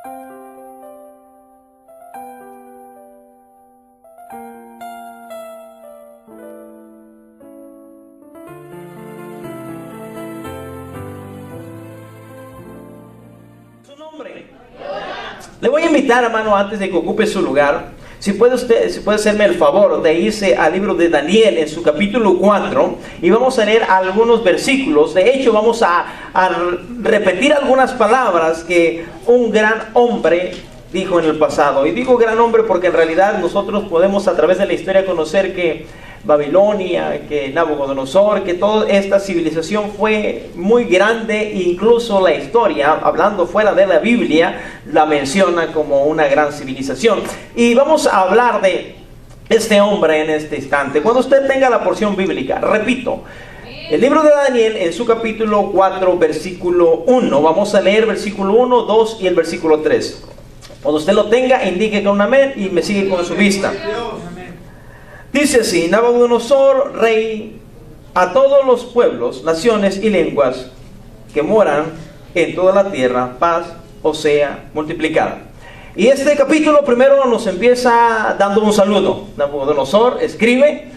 Le voy a invitar, hermano, antes de que ocupe su lugar, si puede hacerme el favor de irse al libro de Daniel en su capítulo 4 y vamos a leer algunos versículos. De hecho, vamos a repetir algunas palabras que un gran hombre dijo en el pasado. Y digo gran hombre porque en realidad nosotros podemos a través de la historia conocer que Babilonia, que Nabucodonosor, que toda esta civilización fue muy grande, incluso la historia, hablando fuera de la Biblia, la menciona como una gran civilización. Y vamos a hablar de este hombre en este instante. Cuando usted tenga la porción bíblica, repito, el libro de Daniel en su capítulo 4, versículo 1, vamos a leer versículo 1, 2 y el versículo 3. Cuando usted lo tenga, indique con un amén y me sigue con su vista. Dice así: Nabucodonosor, rey, a todos los pueblos, naciones y lenguas que moran en toda la tierra, paz os sea multiplicada. Y este capítulo primero nos empieza dando un saludo. Nabucodonosor escribe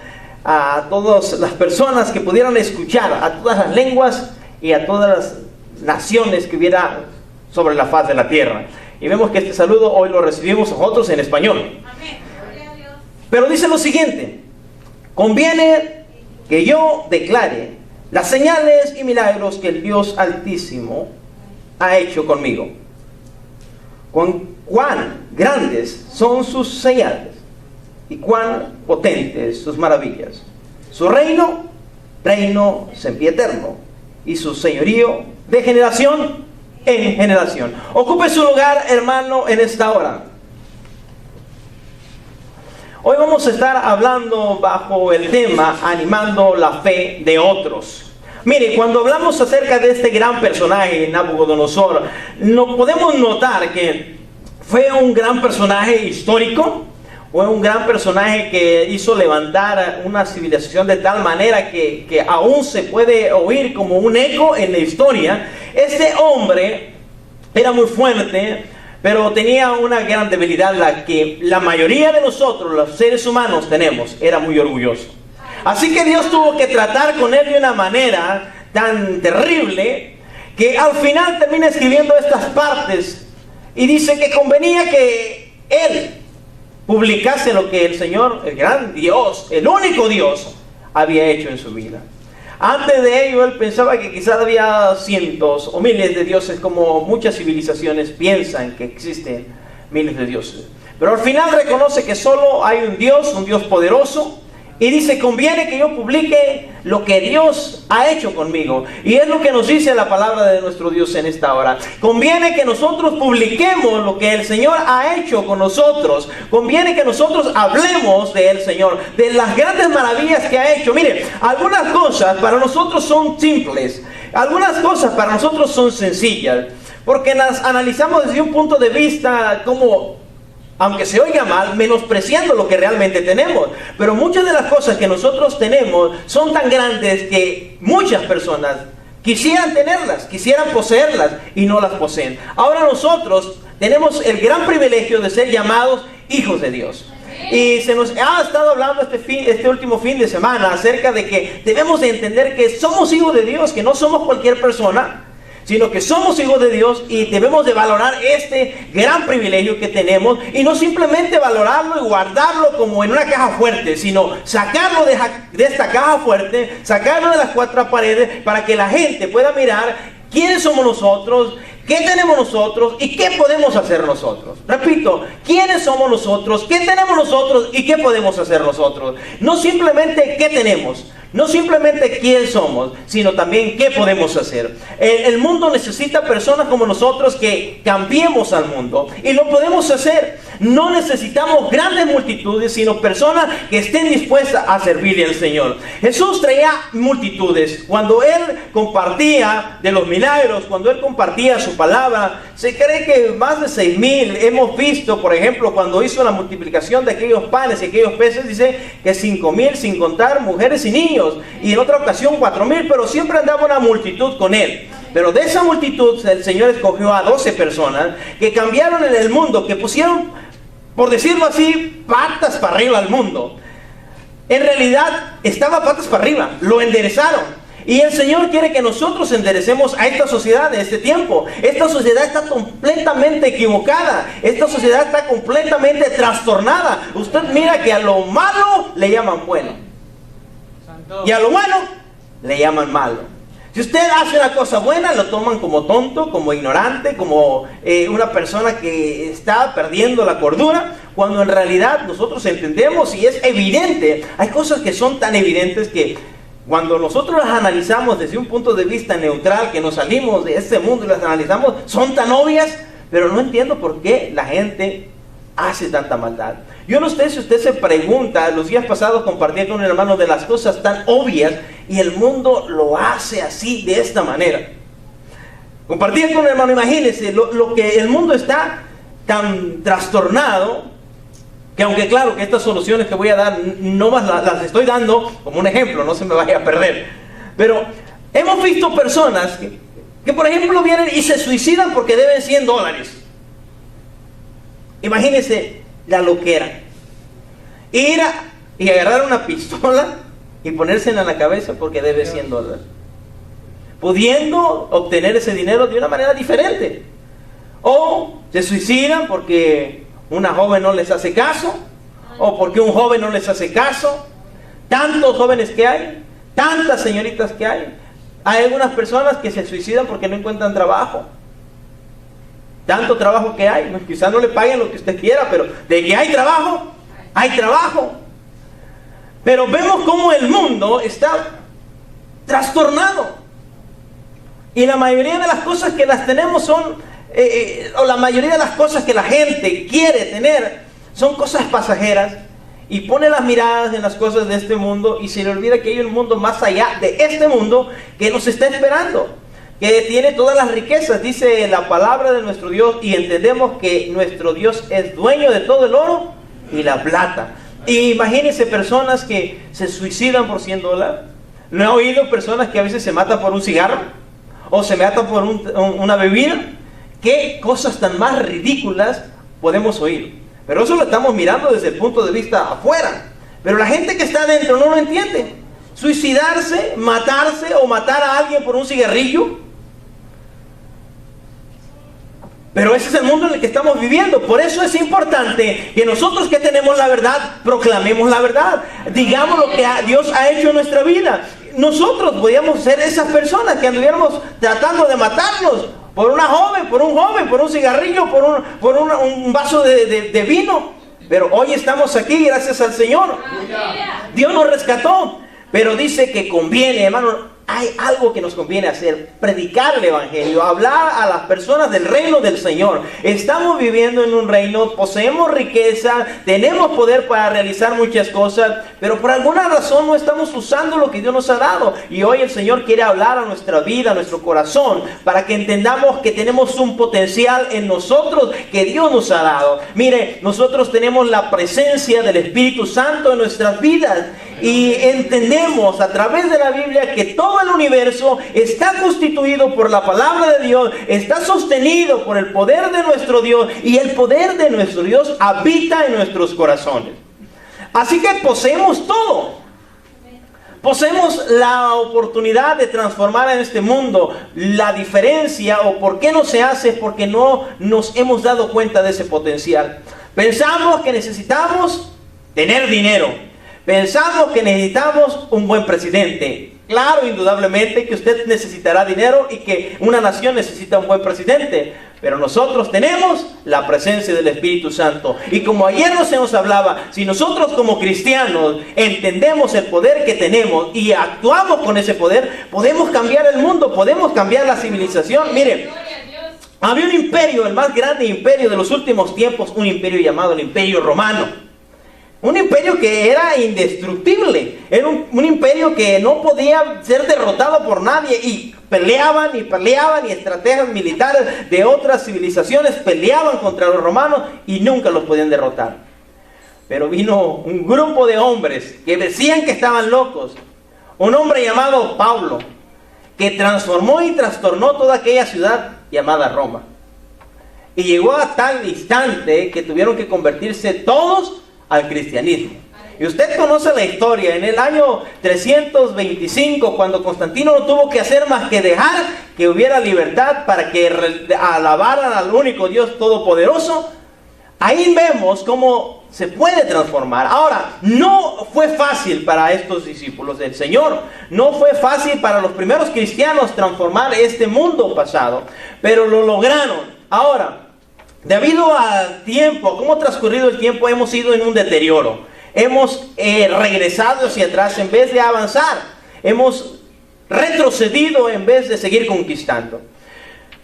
a todas las personas que pudieran escuchar, a todas las lenguas y a todas las naciones que hubiera sobre la faz de la tierra. Y vemos que este saludo hoy lo recibimos nosotros en español. Amén. Pero dice lo siguiente: conviene que yo declare las señales y milagros que el Dios Altísimo ha hecho conmigo. Cuán grandes son sus señales y cuán potentes sus maravillas. Su reino sempiterno, y su señorío de generación en generación. Ocupe su lugar, hermano, en esta hora. Hoy vamos a estar hablando bajo el tema animando la fe de otros. Mire, cuando hablamos acerca de este gran personaje, Nabucodonosor, no podemos notar que fue un gran personaje histórico, fue un gran personaje que hizo levantar una civilización de tal manera que aún se puede oír como un eco en la historia. Este hombre era muy fuerte, pero tenía una gran debilidad, la que la mayoría de nosotros, los seres humanos, tenemos. Era muy orgulloso. Así que Dios tuvo que tratar con él de una manera tan terrible que al final termina escribiendo estas partes y dice que convenía que él publicase lo que el Señor, el gran Dios, el único Dios, había hecho en su vida. Antes de ello, él pensaba que quizás había cientos o miles de dioses, como muchas civilizaciones piensan que existen miles de dioses. Pero al final reconoce que solo hay un Dios poderoso, y dice: conviene que yo publique lo que Dios ha hecho conmigo. Y es lo que nos dice la palabra de nuestro Dios en esta hora. Conviene que nosotros publiquemos lo que el Señor ha hecho con nosotros. Conviene que nosotros hablemos del Señor, de las grandes maravillas que ha hecho. Mire, algunas cosas para nosotros son simples, algunas cosas para nosotros son sencillas, porque las analizamos desde un punto de vista como, aunque se oiga mal, menospreciando lo que realmente tenemos. Pero muchas de las cosas que nosotros tenemos son tan grandes que muchas personas quisieran tenerlas, quisieran poseerlas y no las poseen. Ahora nosotros tenemos el gran privilegio de ser llamados hijos de Dios. Y se nos ha estado hablando este último fin de semana acerca de que debemos de entender que somos hijos de Dios, que no somos cualquier persona, sino que somos hijos de Dios, y debemos de valorar este gran privilegio que tenemos, y no simplemente valorarlo y guardarlo como en una caja fuerte, sino sacarlo de esta caja fuerte, sacarlo de las cuatro paredes, para que la gente pueda mirar quiénes somos nosotros, qué tenemos nosotros y qué podemos hacer nosotros. Repito, quiénes somos nosotros, qué tenemos nosotros y qué podemos hacer nosotros. No simplemente qué tenemos, no simplemente quién somos, sino también qué podemos hacer. El mundo necesita personas como nosotros que cambiemos al mundo, y lo podemos hacer. No necesitamos grandes multitudes, sino personas que estén dispuestas a servirle al Señor. Jesús traía multitudes. Cuando Él compartía de los milagros, cuando Él compartía su palabra, se cree que más de 6,000. Hemos visto, por ejemplo, cuando hizo la multiplicación de aquellos panes y aquellos peces, dice que 5,000, sin contar mujeres y niños. Y en otra ocasión 4,000, pero siempre andaba una multitud con Él. Pero de esa multitud el Señor escogió a 12 personas que cambiaron en el mundo, que pusieron, por decirlo así, patas para arriba al mundo. En realidad estaba patas para arriba, lo enderezaron. Y el Señor quiere que nosotros enderecemos a esta sociedad en este tiempo. Esta sociedad está completamente equivocada. Esta sociedad está completamente trastornada. Usted mira que a lo malo le llaman bueno. Y a lo bueno le llaman malo. Si usted hace una cosa buena, lo toman como tonto, como ignorante, como una persona que está perdiendo la cordura, cuando en realidad nosotros entendemos y es evidente. Hay cosas que son tan evidentes que cuando nosotros las analizamos desde un punto de vista neutral, que nos salimos de este mundo y las analizamos, son tan obvias, pero no entiendo por qué la gente hace tanta maldad. Yo no sé si usted se pregunta, los días pasados compartí con un hermano de las cosas tan obvias y el mundo lo hace así, de esta manera. Compartí con un hermano, imagínense, lo que el mundo está tan trastornado, que aunque claro que estas soluciones que voy a dar, no más las estoy dando como un ejemplo, no se me vaya a perder. Pero hemos visto personas que por ejemplo vienen y se suicidan porque deben $100. Imagínense la loquera. Ir y agarrar una pistola y ponérsela en la cabeza porque debe $100. Pudiendo obtener ese dinero de una manera diferente. O se suicidan porque una joven no les hace caso, o porque un joven no les hace caso. Tantos jóvenes que hay, tantas señoritas que hay. Hay algunas personas que se suicidan porque no encuentran trabajo. Tanto trabajo que hay, quizás no le paguen lo que usted quiera, pero de que hay trabajo, hay trabajo. Pero vemos cómo el mundo está trastornado. Y la mayoría de las cosas que las tenemos son o la mayoría de las cosas que la gente quiere tener son cosas pasajeras, y pone las miradas en las cosas de este mundo y se le olvida que hay un mundo más allá de este mundo que nos está esperando, que tiene todas las riquezas, dice la palabra de nuestro Dios, y entendemos que nuestro Dios es dueño de todo el oro y la plata. Y imagínense personas que se suicidan por $100. ¿No he oído personas que a veces se matan por un cigarro o se matan por una bebida? ¿Qué cosas tan más ridículas podemos oír? Pero eso lo estamos mirando desde el punto de vista afuera. Pero la gente que está adentro no lo entiende. Suicidarse, matarse o matar a alguien por un cigarrillo. Pero ese es el mundo en el que estamos viviendo. Por eso es importante que nosotros que tenemos la verdad, proclamemos la verdad. Digamos lo que Dios ha hecho en nuestra vida. Nosotros podríamos ser esas personas que anduviéramos tratando de matarnos por una joven, por un cigarrillo, por un vaso de vino. Pero hoy estamos aquí gracias al Señor. Dios nos rescató. Pero dice que conviene, hermano, hay algo que nos conviene hacer: predicar el evangelio, hablar a las personas del reino del Señor. Estamos viviendo en un reino, poseemos riqueza, tenemos poder para realizar muchas cosas, pero por alguna razón no estamos usando lo que Dios nos ha dado. Y hoy el Señor quiere hablar a nuestra vida, a nuestro corazón, para que entendamos que tenemos un potencial en nosotros que Dios nos ha dado. Mire, nosotros tenemos la presencia del Espíritu Santo en nuestras vidas, y entendemos a través de la Biblia que todo el universo está constituido por la palabra de Dios, está sostenido por el poder de nuestro Dios, y el poder de nuestro Dios habita en nuestros corazones. Así que poseemos todo. Poseemos la oportunidad de transformar en este mundo. La diferencia, o por qué no se hace, es porque no nos hemos dado cuenta de ese potencial. Pensamos que necesitamos tener dinero. Pensamos que necesitamos un buen presidente. Claro, indudablemente que usted necesitará dinero y que una nación necesita un buen presidente. Pero nosotros tenemos la presencia del Espíritu Santo. Y como ayer nos hablaba, si nosotros como cristianos entendemos el poder que tenemos y actuamos con ese poder, podemos cambiar el mundo, podemos cambiar la civilización. Mire, había un imperio, el más grande imperio de los últimos tiempos, un imperio llamado el Imperio Romano. Un imperio que era indestructible, era un imperio que no podía ser derrotado por nadie, y peleaban, y estrategias militares de otras civilizaciones peleaban contra los romanos y nunca los podían derrotar. Pero vino un grupo de hombres que decían que estaban locos, un hombre llamado Pablo, que transformó y trastornó toda aquella ciudad llamada Roma. Y llegó a tal instante que tuvieron que convertirse todos al cristianismo. Y usted conoce la historia. En el año 325, cuando Constantino no tuvo que hacer más que dejar que hubiera libertad para que alabaran al único Dios todopoderoso, ahí vemos cómo se puede transformar. Ahora, no fue fácil para estos discípulos del Señor. No fue fácil para los primeros cristianos transformar este mundo pasado, pero lo lograron. Ahora, debido al tiempo, cómo ha transcurrido el tiempo, hemos ido en un deterioro. Hemos regresado hacia atrás en vez de avanzar. Hemos retrocedido en vez de seguir conquistando.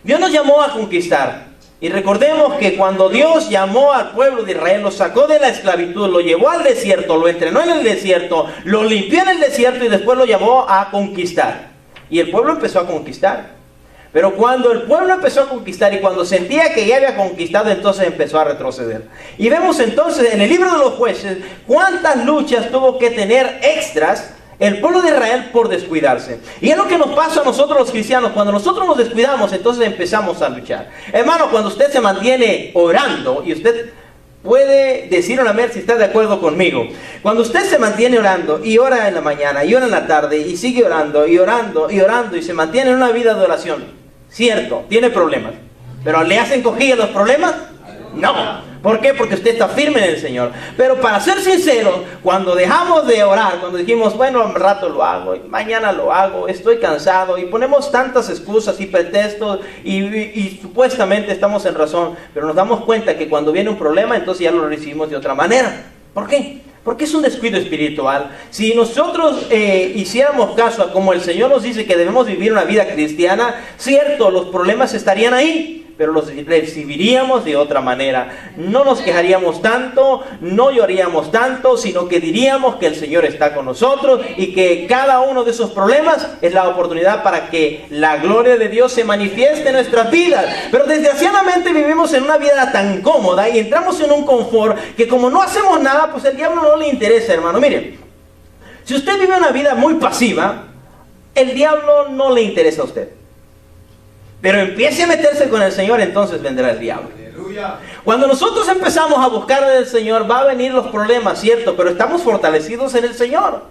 Dios nos llamó a conquistar. Y recordemos que cuando Dios llamó al pueblo de Israel, lo sacó de la esclavitud, lo llevó al desierto, lo entrenó en el desierto, lo limpió en el desierto y después lo llamó a conquistar. Y el pueblo empezó a conquistar. Pero cuando el pueblo empezó a conquistar y cuando sentía que ya había conquistado, entonces empezó a retroceder. Y vemos entonces en el libro de los Jueces cuántas luchas tuvo que tener extras el pueblo de Israel por descuidarse. Y es lo que nos pasa a nosotros los cristianos. Cuando nosotros nos descuidamos, entonces empezamos a luchar. Hermano, cuando usted se mantiene orando, y usted puede decir un amén si está de acuerdo conmigo. Cuando usted se mantiene orando y ora en la mañana y ora en la tarde y sigue orando y orando y orando y se mantiene en una vida de oración, cierto, tiene problemas, pero ¿le hacen cojilla los problemas? No. ¿Por qué? Porque usted está firme en el Señor. Pero para ser sinceros, cuando dejamos de orar, cuando dijimos, bueno, un rato lo hago, mañana lo hago, estoy cansado, y ponemos tantas excusas y pretextos, y supuestamente estamos en razón, pero nos damos cuenta que cuando viene un problema, entonces ya lo recibimos de otra manera. ¿Por qué? Porque es un descuido espiritual. Si nosotros hiciéramos caso a como el Señor nos dice que debemos vivir una vida cristiana, cierto, los problemas estarían ahí, pero los recibiríamos de otra manera. No nos quejaríamos tanto, no lloraríamos tanto, sino que diríamos que el Señor está con nosotros y que cada uno de esos problemas es la oportunidad para que la gloria de Dios se manifieste en nuestras vidas. Pero desgraciadamente vivimos en una vida tan cómoda y entramos en un confort que como no hacemos nada, pues el diablo no le interesa, hermano. Mire, si usted vive una vida muy pasiva, el diablo no le interesa a usted. Pero empiece a meterse con el Señor, entonces vendrá el diablo. Aleluya. Cuando nosotros empezamos a buscar del Señor, va a venir los problemas, cierto, pero estamos fortalecidos en el Señor.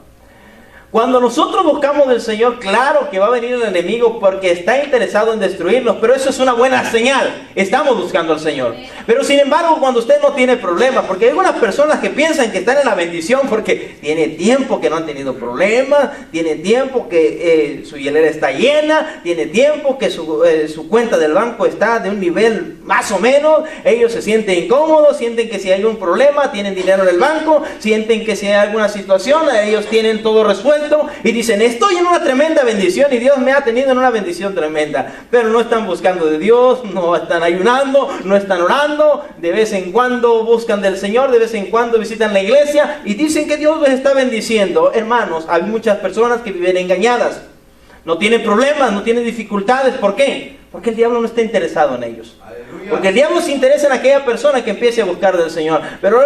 Cuando nosotros buscamos del Señor, claro que va a venir el enemigo porque está interesado en destruirnos, pero eso es una buena señal. Estamos buscando al Señor. Pero sin embargo, cuando usted no tiene problemas, porque hay algunas personas que piensan que están en la bendición porque tiene tiempo que no han tenido problemas, tiene tiempo que su hielera está llena, tiene tiempo que su cuenta del banco está de un nivel más o menos, ellos se sienten incómodos, sienten que si hay un problema, tienen dinero en el banco, sienten que si hay alguna situación, ellos tienen todo resuelto. Y dicen, estoy en una tremenda bendición y Dios me ha tenido en una bendición tremenda. Pero no están buscando de Dios, no están ayunando, no están orando. De vez en cuando buscan del Señor, de vez en cuando visitan la iglesia y dicen que Dios les está bendiciendo. Hermanos, hay muchas personas que viven engañadas. No tienen problemas, no tienen dificultades. ¿Por qué? Porque el diablo no está interesado en ellos. Porque el diablo se interesa en aquella persona que empiece a buscar del Señor. Pero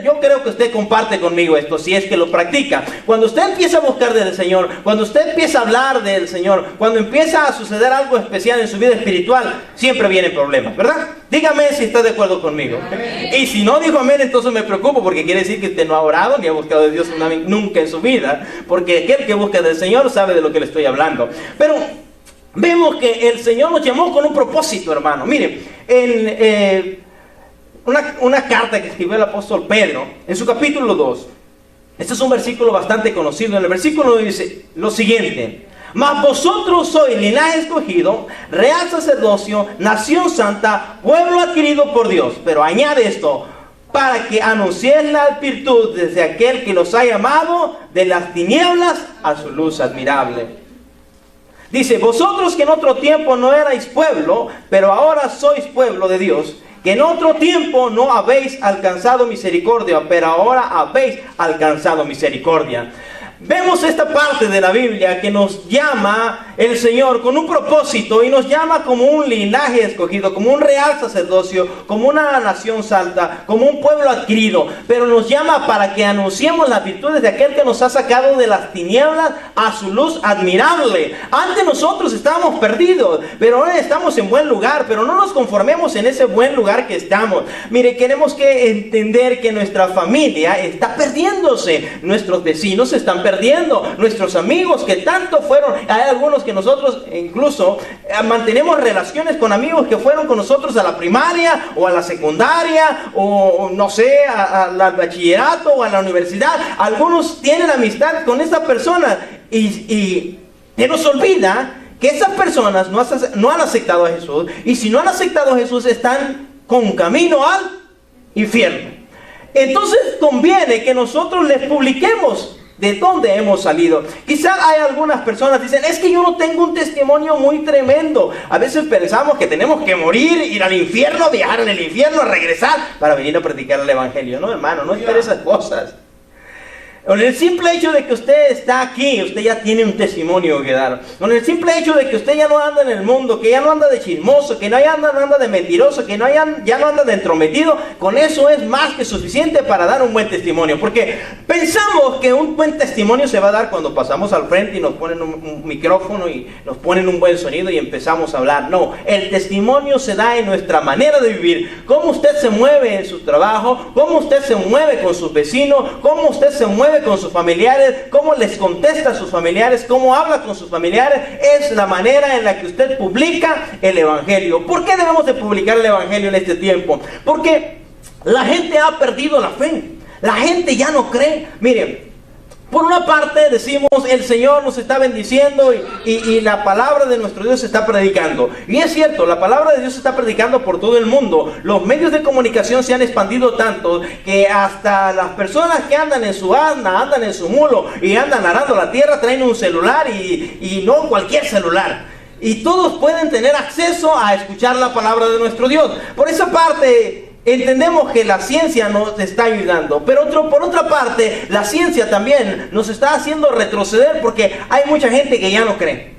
yo creo que usted comparte conmigo esto, si es que lo practica. Cuando usted empieza a buscar del Señor, cuando usted empieza a hablar del Señor, cuando empieza a suceder algo especial en su vida espiritual, siempre vienen problemas, ¿verdad? Dígame si está de acuerdo conmigo. Amén. Y si no dijo amén, entonces me preocupo, porque quiere decir que usted no ha orado ni ha buscado de Dios nunca en su vida. Porque aquel que busca del Señor sabe de lo que le estoy hablando. Pero vemos que el Señor nos llamó con un propósito, hermano. Miren, en una carta que escribió el apóstol Pedro, en su capítulo 2, este es un versículo bastante conocido. En el versículo dice lo siguiente: mas vosotros sois linaje escogido, real sacerdocio, nación santa, pueblo adquirido por Dios. Pero añade esto: para que anunciéis la virtud desde aquel que los ha llamado de las tinieblas a su luz admirable. Dice, vosotros que en otro tiempo no erais pueblo, pero ahora sois pueblo de Dios, que en otro tiempo no habéis alcanzado misericordia, pero ahora habéis alcanzado misericordia. vemos esta parte de la Biblia que nos llama el Señor con un propósito y nos llama como un linaje escogido, como un real sacerdocio, como una nación santa, como un pueblo adquirido, pero nos llama para que anunciemos las virtudes de aquel que nos ha sacado de las tinieblas a su luz admirable. Antes nosotros estábamos perdidos, pero ahora estamos en buen lugar, pero no nos conformemos en ese buen lugar que estamos. Mire, queremos que entender que nuestra familia está perdiéndose, nuestros vecinos se están perdiendo, nuestros amigos que tanto fueron, hay algunos que nosotros incluso mantenemos relaciones con amigos que fueron con nosotros a la primaria o a la secundaria o no sé, al bachillerato o a la universidad. Algunos tienen amistad con esta persona y se nos olvida que esas personas no han aceptado a Jesús, y si no han aceptado a Jesús están con camino al infierno. Entonces conviene que nosotros les publiquemos de dónde hemos salido. Quizás hay algunas personas que dicen, es que yo no tengo un testimonio muy tremendo. A veces pensamos que tenemos que morir, ir al infierno, viajar en el infierno, regresar para venir a predicar el evangelio. No, hermano, no espere esas cosas. Con el simple hecho de que usted está aquí, usted ya tiene un testimonio que dar. Con el simple hecho de que usted ya no anda en el mundo, que ya no anda de chismoso, que no anda de mentiroso, que ya no anda de entrometido, con eso es más que suficiente para dar un buen testimonio. Porque pensamos que un buen testimonio se va a dar cuando pasamos al frente y nos ponen un micrófono y nos ponen un buen sonido y empezamos a hablar. No, el testimonio se da en nuestra manera de vivir. Cómo usted se mueve en su trabajo, cómo usted se mueve con sus vecinos, cómo usted se mueve con sus familiares, cómo les contesta a sus familiares, cómo habla con sus familiares, es la manera en la que usted publica el evangelio. ¿Por qué debemos de publicar el evangelio en este tiempo? Porque la gente ha perdido la fe, la gente ya no cree. Miren, por una parte decimos, el Señor nos está bendiciendo y la palabra de nuestro Dios se está predicando. Y es cierto, la palabra de Dios se está predicando por todo el mundo. Los medios de comunicación se han expandido tanto que hasta las personas que andan en su asna, andan en su mulo y andan arando la tierra, traen un celular y no cualquier celular. Y todos pueden tener acceso a escuchar la palabra de nuestro Dios. Por esa parte entendemos que la ciencia nos está ayudando, pero por otra parte, la ciencia también nos está haciendo retroceder porque hay mucha gente que ya no cree.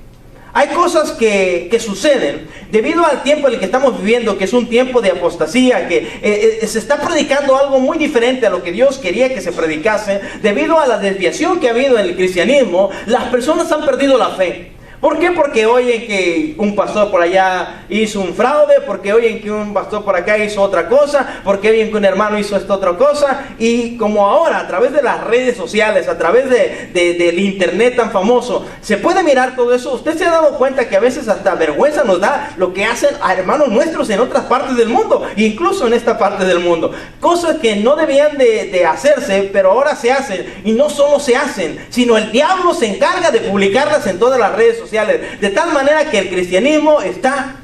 Hay cosas que suceden debido al tiempo en el que estamos viviendo, que es un tiempo de apostasía, que se está predicando algo muy diferente a lo que Dios quería que se predicase. Debido a la desviación que ha habido en el cristianismo, las personas han perdido la fe. ¿Por qué? Porque oyen que un pastor por allá hizo un fraude, porque oyen que un pastor por acá hizo otra cosa, porque oyen que un hermano hizo esta otra cosa, y como ahora a través de las redes sociales, a través del internet tan famoso, se puede mirar todo eso. Usted se ha dado cuenta que a veces hasta vergüenza nos da lo que hacen a hermanos nuestros en otras partes del mundo, incluso en esta parte del mundo, cosas que no debían de hacerse, pero ahora se hacen, y no solo se hacen, sino el diablo se encarga de publicarlas en todas las redes sociales. De tal manera que el cristianismo está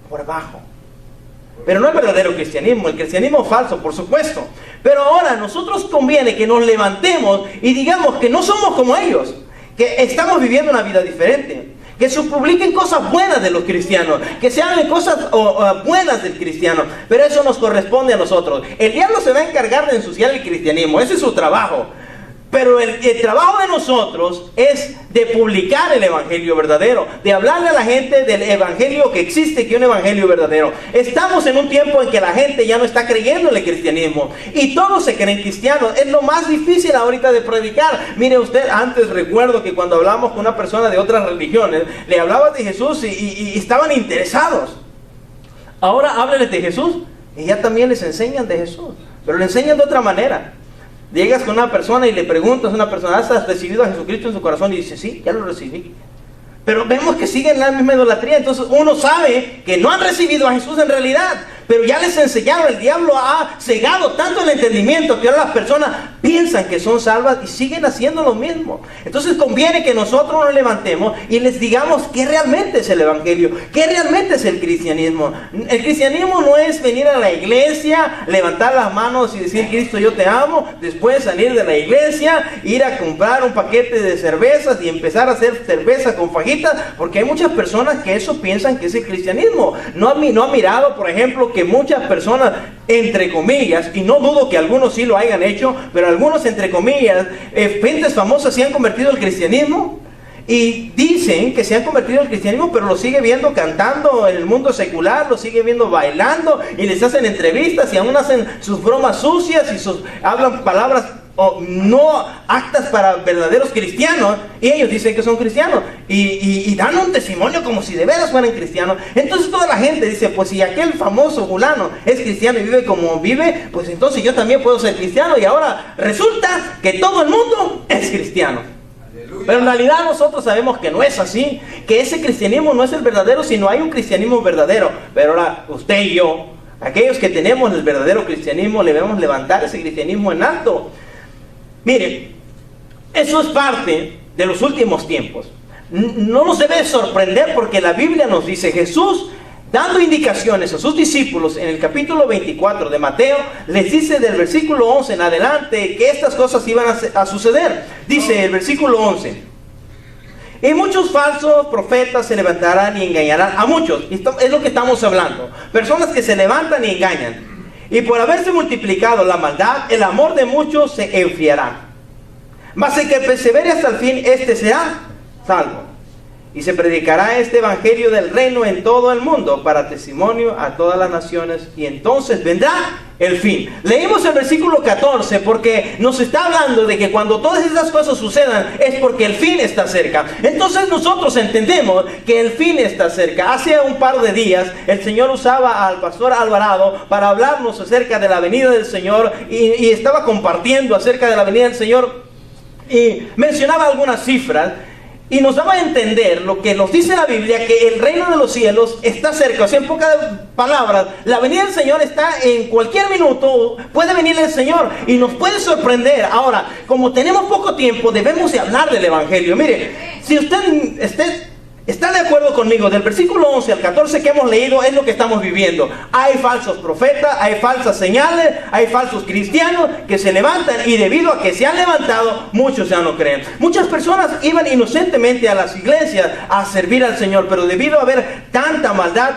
por abajo. Pero no el verdadero cristianismo, el cristianismo falso, por supuesto. Pero ahora nosotros conviene que nos levantemos y digamos que no somos como ellos, que estamos viviendo una vida diferente, que se publiquen cosas buenas de los cristianos, que se hablen cosas buenas del cristiano. Pero eso nos corresponde a nosotros. El diablo se va a encargar de ensuciar el cristianismo, ese es su trabajo. Pero el trabajo de nosotros es de publicar el evangelio verdadero, de hablarle a la gente del evangelio que existe, que es un evangelio verdadero. Estamos en un tiempo en que la gente ya no está creyendo en el cristianismo y todos se creen cristianos. Es lo más difícil ahorita de predicar. Mire usted, antes recuerdo que cuando hablamos con una persona de otras religiones, le hablabas de Jesús y estaban interesados. Ahora háblenles de Jesús y ya también les enseñan de Jesús, pero le enseñan de otra manera. Llegas con una persona y le preguntas a una persona, ¿has recibido a Jesucristo en su corazón? Y dice, sí, ya lo recibí. Pero vemos que siguen la misma idolatría. Entonces uno sabe que no han recibido a Jesús en realidad, pero ya les enseñaron. El diablo ha cegado tanto el entendimiento que ahora las personas piensan que son salvas y siguen haciendo lo mismo. Entonces conviene que nosotros nos levantemos y les digamos qué realmente es el evangelio, qué realmente es el cristianismo. El cristianismo no es venir a la iglesia, levantar las manos y decir, Cristo, yo te amo, después salir de la iglesia, ir a comprar un paquete de cervezas y empezar a hacer cerveza con fajitas, porque hay muchas personas que eso piensan que es el cristianismo. No ha mirado, por ejemplo, que muchas personas entre comillas, y no dudo que algunos sí lo hayan hecho, pero algunos entre comillas, gentes famosas se han convertido al cristianismo y dicen que se han convertido al cristianismo, pero lo sigue viendo cantando en el mundo secular, lo sigue viendo bailando y les hacen entrevistas y aún hacen sus bromas sucias y hablan palabras no actas para verdaderos cristianos, y ellos dicen que son cristianos y dan un testimonio como si de veras fueran cristianos. Entonces toda la gente dice, pues si aquel famoso fulano es cristiano y vive como vive, pues entonces yo también puedo ser cristiano, y ahora resulta que todo el mundo es cristiano. Pero en realidad nosotros sabemos que no es así, que ese cristianismo no es el verdadero, sino hay un cristianismo verdadero. Pero ahora usted y yo, aquellos que tenemos el verdadero cristianismo, debemos levantar ese cristianismo en alto. Mire, eso es parte de los últimos tiempos. No nos debe sorprender, porque la Biblia nos dice, Jesús dando indicaciones a sus discípulos en el capítulo 24 de Mateo, les dice del versículo 11 en adelante que estas cosas iban a suceder. Dice el versículo 11: y muchos falsos profetas se levantarán y engañarán a muchos. Es lo que estamos hablando. Personas que se levantan y engañan. Y por haberse multiplicado la maldad, el amor de muchos se enfriará. Mas el que persevere hasta el fin, este será salvo. Y se predicará este evangelio del reino en todo el mundo para testimonio a todas las naciones, y entonces vendrá el fin. Leímos el versículo 14 porque nos está hablando de que cuando todas estas cosas sucedan es porque el fin está cerca. Entonces nosotros entendemos que el fin está cerca. Hace un par de días el Señor usaba al pastor Alvarado para hablarnos acerca de la venida del Señor, y estaba compartiendo acerca de la venida del Señor y mencionaba algunas cifras. Y nos daba a entender lo que nos dice la Biblia, que el reino de los cielos está cerca. O sea, en pocas palabras, la venida del Señor está en cualquier minuto. Puede venir el Señor y nos puede sorprender. Ahora, como tenemos poco tiempo, debemos de hablar del Evangelio. Mire, si usted está de acuerdo conmigo, del versículo 11 al 14 que hemos leído es lo que estamos viviendo. Hay falsos profetas, hay falsas señales, hay falsos cristianos que se levantan, y debido a que se han levantado, muchos ya no creen. Muchas personas iban inocentemente a las iglesias a servir al Señor, pero debido a haber tanta maldad,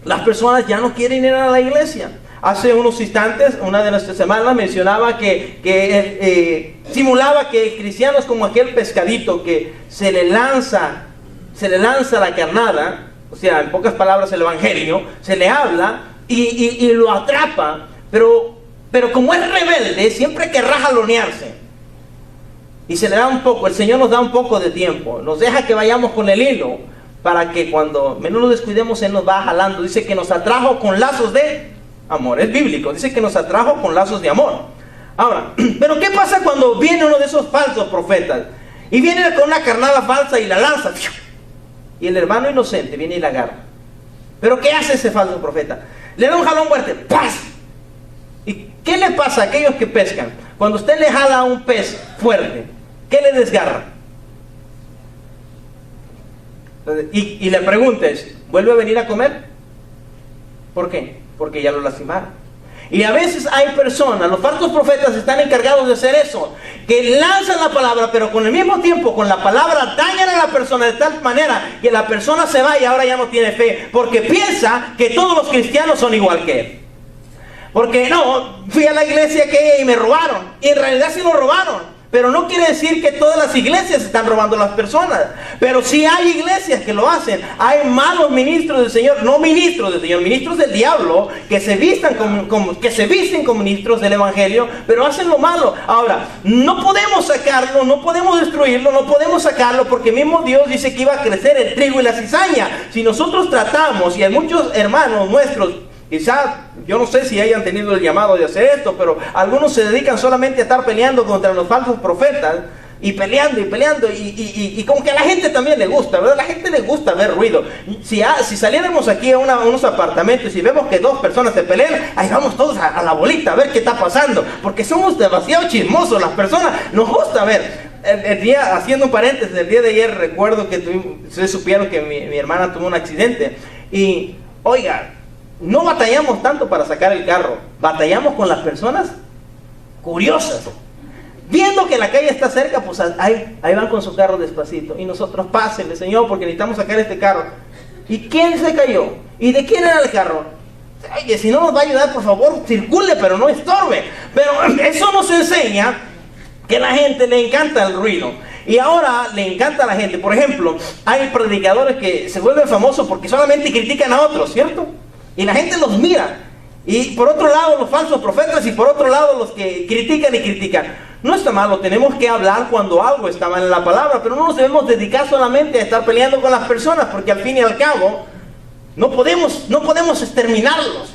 las personas ya no quieren ir a la iglesia. Hace unos instantes, una de nuestras hermanas mencionaba que simulaba que el cristiano es como aquel pescadito que se le lanza la carnada, o sea, en pocas palabras el evangelio, se le habla y lo atrapa, pero como es rebelde, siempre querrá jalonearse. Y se le da un poco, el Señor nos da un poco de tiempo, nos deja que vayamos con el hilo, para que cuando menos nos descuidemos, Él nos va jalando. Dice que nos atrajo con lazos de amor, es bíblico, dice que nos atrajo con lazos de amor. Ahora, pero ¿qué pasa cuando viene uno de esos falsos profetas? Y viene con una carnada falsa y la lanza, y el hermano inocente viene y la agarra. ¿Pero qué hace ese falso profeta? Le da un jalón fuerte, ¡paz! ¿Y qué le pasa a aquellos que pescan? Cuando usted le jala a un pez fuerte, ¿qué le desgarra? Y le pregunta es, ¿vuelve a venir a comer? ¿Por qué? Porque ya lo lastimaron. Y a veces hay personas, los falsos profetas están encargados de hacer eso, que lanzan la palabra, pero con el mismo tiempo, con la palabra dañan a la persona de tal manera que la persona se va y ahora ya no tiene fe, porque piensa que todos los cristianos son igual que él. Porque no, fui a la iglesia y me robaron, y en realidad sí lo robaron. Pero no quiere decir que todas las iglesias están robando a las personas. Pero sí hay iglesias que lo hacen. Hay malos ministros del Señor, no ministros del Señor, ministros del diablo, que se visten como ministros del Evangelio, pero hacen lo malo. Ahora, no podemos sacarlo, no podemos destruirlo, no podemos sacarlo, porque mismo Dios dice que iba a crecer el trigo y la cizaña. Si nosotros tratamos, y hay muchos hermanos nuestros, quizá, yo no sé si hayan tenido el llamado de hacer esto, pero algunos se dedican solamente a estar peleando contra los falsos profetas, y peleando, y como que a la gente también le gusta, ¿verdad? A la gente le gusta ver ruido. Si saliéramos aquí a unos apartamentos y vemos que dos personas se pelean, ahí vamos todos a la bolita a ver qué está pasando, porque somos demasiado chismosos, las personas nos gusta ver. Haciendo un paréntesis, el día de ayer recuerdo que ustedes supieron que mi hermana tuvo un accidente, y oiga, no batallamos tanto para sacar el carro, batallamos con las personas curiosas. Viendo que la calle está cerca, pues ahí van con su carro despacito. Y nosotros, pásenle, Señor, porque necesitamos sacar este carro. ¿Y quién se cayó? ¿Y de quién era el carro? oye, si no nos va a ayudar, por favor, circule, pero no estorbe. Pero eso nos enseña que a la gente le encanta el ruido. Y ahora le encanta a la gente. Por ejemplo, hay predicadores que se vuelven famosos porque solamente critican a otros, ¿cierto? Y la gente los mira. Y por otro lado, los falsos profetas, y por otro lado, los que critican y critican. No está malo, tenemos que hablar cuando algo está mal en la palabra, pero no nos debemos dedicar solamente a estar peleando con las personas, porque al fin y al cabo, no podemos exterminarlos.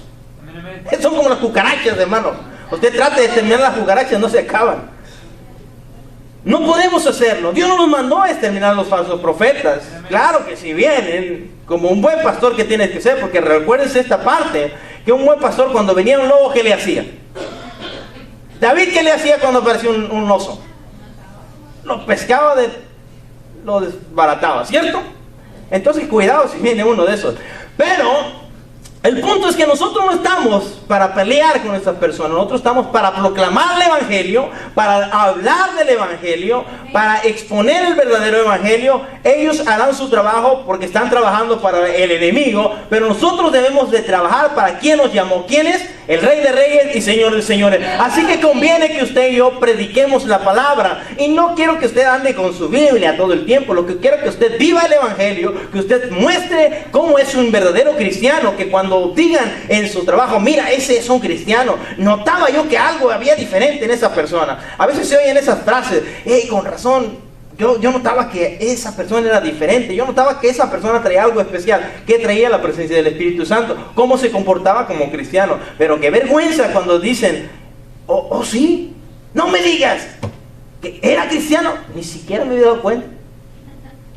Son como las cucarachas, hermano. Usted trate de exterminar las cucarachas, no se acaban. No podemos hacerlo. Dios no nos mandó a exterminar a los falsos profetas. Claro que si vienen, como un buen pastor que tienes que ser, porque recuérdense esta parte, que un buen pastor cuando venía un lobo, ¿qué le hacía? David, ¿qué le hacía cuando apareció un oso? Lo pescaba, lo desbarataba, ¿cierto? Entonces cuidado si viene uno de esos. Pero el punto es que nosotros no estamos para pelear con estas personas. Nosotros estamos para proclamar el evangelio, para hablar del evangelio, para exponer el verdadero evangelio. Ellos harán su trabajo porque están trabajando para el enemigo, pero nosotros debemos de trabajar para quien nos llamó. ¿Quién es? El Rey de Reyes y Señor de Señores. Así que conviene que usted y yo prediquemos la palabra. Y no quiero que usted ande con su Biblia todo el tiempo. Lo que quiero es que usted viva el evangelio, que usted muestre cómo es un verdadero cristiano, que cuando digan en su trabajo, mira, ese es un cristiano, notaba yo que algo había diferente en esa persona. A veces se oyen esas frases, hey, con razón, yo notaba que esa persona era diferente, yo notaba que esa persona traía algo especial, que traía la presencia del Espíritu Santo, cómo se comportaba como cristiano. Pero qué vergüenza cuando dicen, oh sí, no me digas que era cristiano, ni siquiera me había dado cuenta.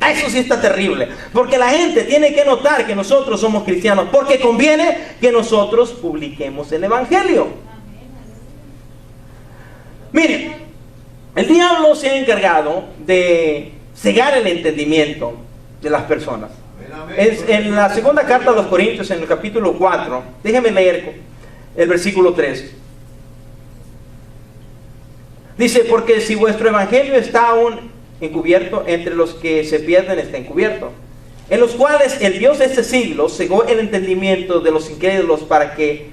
Eso sí está terrible, porque la gente tiene que notar que nosotros somos cristianos, porque conviene que nosotros publiquemos el evangelio. Miren, el diablo se ha encargado de cegar el entendimiento de las personas. En la segunda carta a los Corintios, en el capítulo 4, déjenme leer el versículo 3. Dice, porque si vuestro evangelio está aún encubierto, entre los que se pierden está encubierto, en los cuales el Dios de este siglo cegó el entendimiento de los incrédulos para que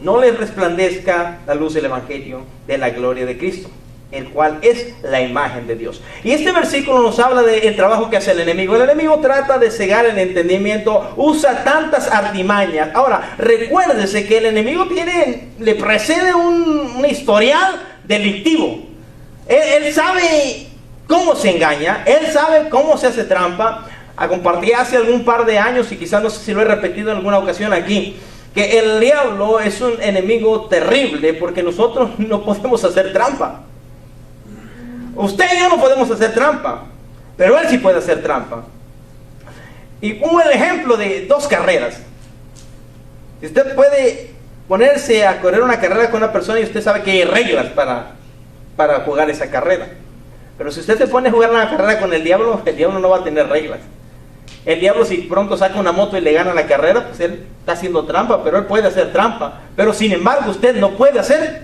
no les resplandezca la luz del evangelio de la gloria de Cristo, el cual es la imagen de Dios. Y este versículo nos habla del trabajo que hace el enemigo. El enemigo trata de cegar el entendimiento, usa tantas artimañas. Ahora, recuérdese que el enemigo le precede un historial delictivo. Él sabe cómo se engaña, él sabe cómo se hace trampa. Compartí hace algún par de años, y quizás no sé si lo he repetido en alguna ocasión aquí, que el diablo es un enemigo terrible, porque nosotros no podemos hacer trampa. Usted y yo no podemos hacer trampa, pero él sí puede hacer trampa. Y pongo el ejemplo de 2 carreras. Si usted puede ponerse a correr una carrera con una persona y usted sabe que hay reglas para jugar esa carrera. Pero si usted se pone a jugar una carrera con el diablo no va a tener reglas. El diablo, si pronto saca una moto y le gana la carrera, pues él está haciendo trampa, pero él puede hacer trampa. Pero sin embargo, usted no puede hacer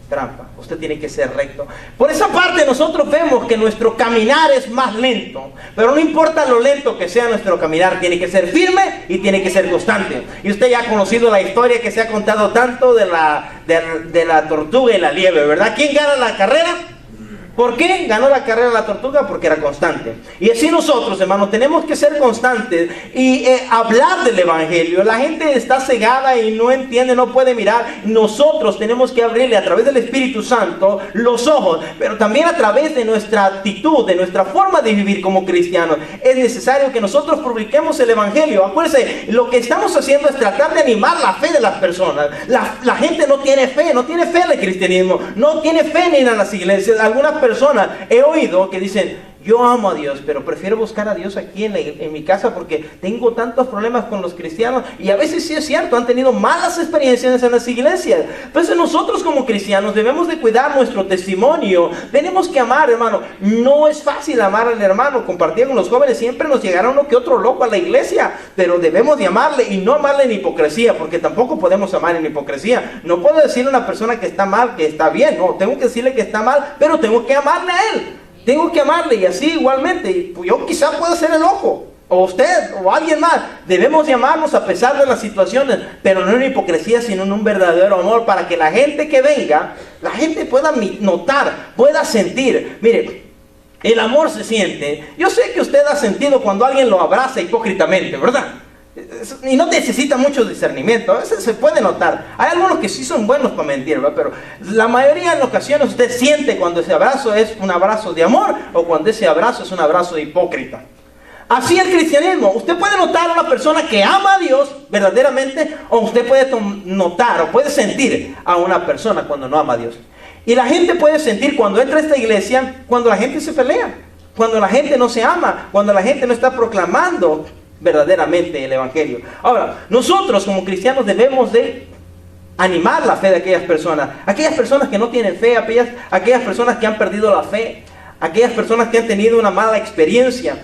trampa. Usted tiene que ser recto. Por esa parte nosotros vemos que nuestro caminar es más lento, pero no importa lo lento que sea nuestro caminar, tiene que ser firme y tiene que ser constante. Y usted ya ha conocido la historia que se ha contado tanto de la tortuga y la liebre, ¿verdad? ¿Quién gana la carrera? ¿Por qué ganó la carrera la tortuga? Porque era constante. Y así nosotros, hermanos, tenemos que ser constantes y hablar del evangelio. La gente está cegada y no entiende, no puede mirar. Nosotros tenemos que abrirle a través del Espíritu Santo los ojos, pero también a través de nuestra actitud, de nuestra forma de vivir como cristianos. Es necesario que nosotros publiquemos el evangelio. Acuérdense, lo que estamos haciendo es tratar de animar la fe de las personas. La gente no tiene fe en el cristianismo, no tiene fe ni en las iglesias. Algunas personas he oído que dicen, yo amo a Dios, pero prefiero buscar a Dios aquí en mi casa porque tengo tantos problemas con los cristianos. Y a veces sí es cierto, han tenido malas experiencias en las iglesias. Entonces nosotros como cristianos debemos de cuidar nuestro testimonio. Tenemos que amar, hermano. No es fácil amar al hermano. Compartir con los jóvenes, siempre nos llegará uno que otro loco a la iglesia, pero debemos de amarle y no amarle en hipocresía, porque tampoco podemos amar en hipocresía. No puedo decirle a una persona que está mal, que está bien. No, tengo que decirle que está mal, pero tengo que amarle a él. Tengo que amarle, y así igualmente. Yo quizá pueda ser el ojo, o usted, o alguien más, debemos llamarnos a pesar de las situaciones, pero no en hipocresía, sino en un verdadero amor, para que la gente que venga, la gente pueda notar, pueda sentir. Mire, el amor se siente. Yo sé que usted ha sentido cuando alguien lo abraza hipócritamente, ¿verdad? Y no necesita mucho discernimiento, a veces se puede notar. Hay algunos que sí son buenos para mentir, ¿verdad? Pero la mayoría de ocasiones usted siente cuando ese abrazo es un abrazo de amor o cuando ese abrazo es un abrazo de hipócrita. Así el cristianismo. Usted puede notar a una persona que ama a Dios verdaderamente, o usted puede notar o puede sentir a una persona cuando no ama a Dios. Y la gente puede sentir cuando entra a esta iglesia, cuando la gente se pelea, cuando la gente no se ama, cuando la gente no está proclamando verdaderamente el evangelio. Ahora, nosotros como cristianos debemos de animar la fe de aquellas personas que no tienen fe, aquellas personas que han perdido la fe, aquellas personas que han tenido una mala experiencia.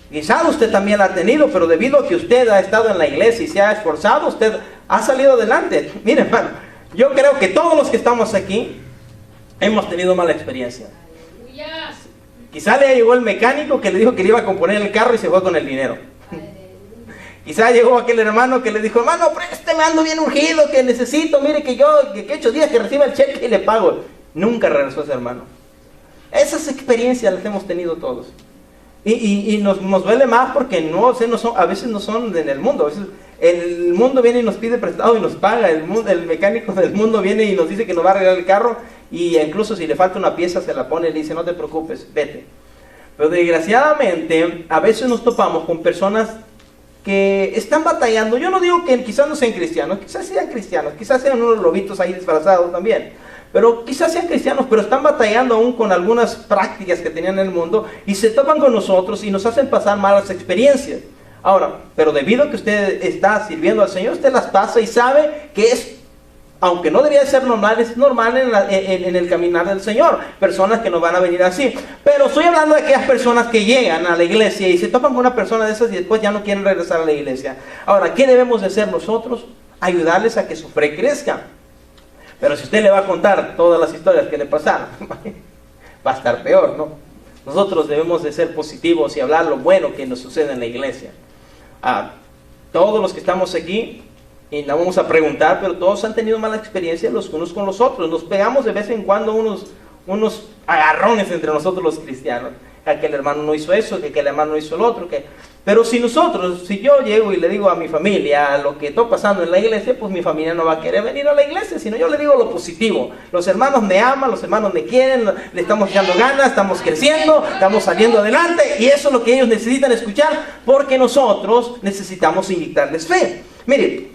Quizás usted también la ha tenido, pero debido a que usted ha estado en la iglesia y se ha esforzado, usted ha salido adelante. Mire, hermano, yo creo que todos los que estamos aquí hemos tenido mala experiencia. Quizás le llegó el mecánico que le dijo que le iba a componer el carro y se fue con el dinero. Quizás llegó aquel hermano que le dijo: hermano, présteme, ando bien urgido, que necesito, mire que yo, que 8 días que reciba el cheque y le pago. Nunca regresó ese hermano. Esas experiencias las hemos tenido todos. Y nos duele más porque a veces no son en el mundo. A veces el mundo viene y nos pide prestado y nos paga. El mecánico del mundo viene y nos dice que nos va a arreglar el carro, y incluso si le falta una pieza se la pone y le dice: no te preocupes, vete. Pero desgraciadamente a veces nos topamos con personas que están batallando. Yo no digo que quizás no sean cristianos, quizás sean cristianos, quizás sean unos lobitos ahí disfrazados también, pero quizás sean cristianos, pero están batallando aún con algunas prácticas que tenían en el mundo, y se topan con nosotros y nos hacen pasar malas experiencias. Ahora, pero debido a que usted está sirviendo al Señor, usted las pasa y sabe que es, aunque no debería ser normal, es normal en el caminar del Señor. Personas que no van a venir así. Pero estoy hablando de aquellas personas que llegan a la iglesia y se topan con una persona de esas y después ya no quieren regresar a la iglesia. Ahora, ¿qué debemos de hacer nosotros? Ayudarles a que su fe crezca. Pero si usted le va a contar todas las historias que le pasaron, va a estar peor, ¿no? Nosotros debemos de ser positivos y hablar lo bueno que nos sucede en la iglesia. A todos los que estamos aquí, y no vamos a preguntar, pero todos han tenido mala experiencia los unos con los otros. Nos pegamos de vez en cuando unos agarrones entre nosotros los cristianos. Que aquel hermano no hizo eso, que aquel hermano no hizo lo otro. Pero si yo llego y le digo a mi familia lo que está pasando en la iglesia, pues mi familia no va a querer venir a la iglesia, sino yo le digo lo positivo. Los hermanos me aman, los hermanos me quieren, le estamos echando ganas, estamos creciendo, estamos saliendo adelante, y eso es lo que ellos necesitan escuchar, porque nosotros necesitamos inyectarles fe. Mire,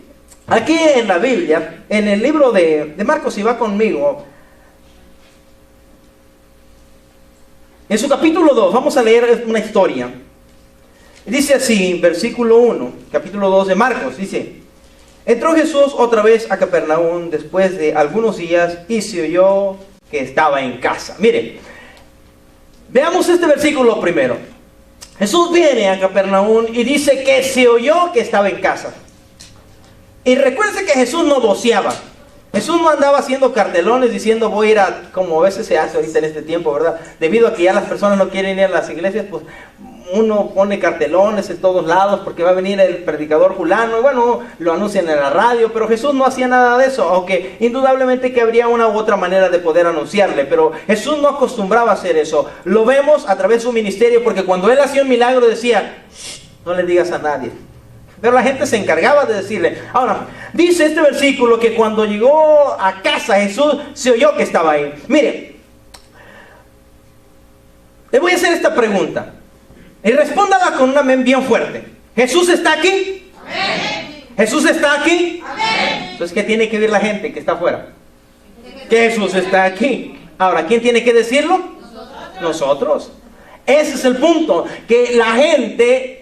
aquí en la Biblia, en el libro de Marcos, si va conmigo, en su capítulo 2, vamos a leer una historia. Dice así, versículo 1, capítulo 2 de Marcos, dice: entró Jesús otra vez a Capernaum después de algunos días y se oyó que estaba en casa. Mire, veamos este versículo primero. Jesús viene a Capernaum y dice que se oyó que estaba en casa. Y recuerde que Jesús no voceaba. Jesús no andaba haciendo cartelones diciendo voy a ir a, como a veces se hace ahorita en este tiempo, ¿verdad? Debido a que ya las personas no quieren ir a las iglesias, pues uno pone cartelones en todos lados porque va a venir el predicador fulano, y bueno, lo anuncian en la radio, pero Jesús no hacía nada de eso, aunque indudablemente que habría una u otra manera de poder anunciarle, pero Jesús no acostumbraba a hacer eso. Lo vemos a través de su ministerio, porque cuando Él hacía un milagro decía: no le digas a nadie. Pero la gente se encargaba de decirle. Ahora, dice este versículo que cuando llegó a casa Jesús se oyó que estaba ahí. Mire, le voy a hacer esta pregunta y respóndala con un amén bien fuerte. ¿Jesús está aquí? Amén. ¿Jesús está aquí? Amén. Entonces, ¿qué tiene que ver la gente que está afuera? Que Jesús está aquí. Ahora, ¿quién tiene que decirlo? Nosotros. Ese es el punto, que la gente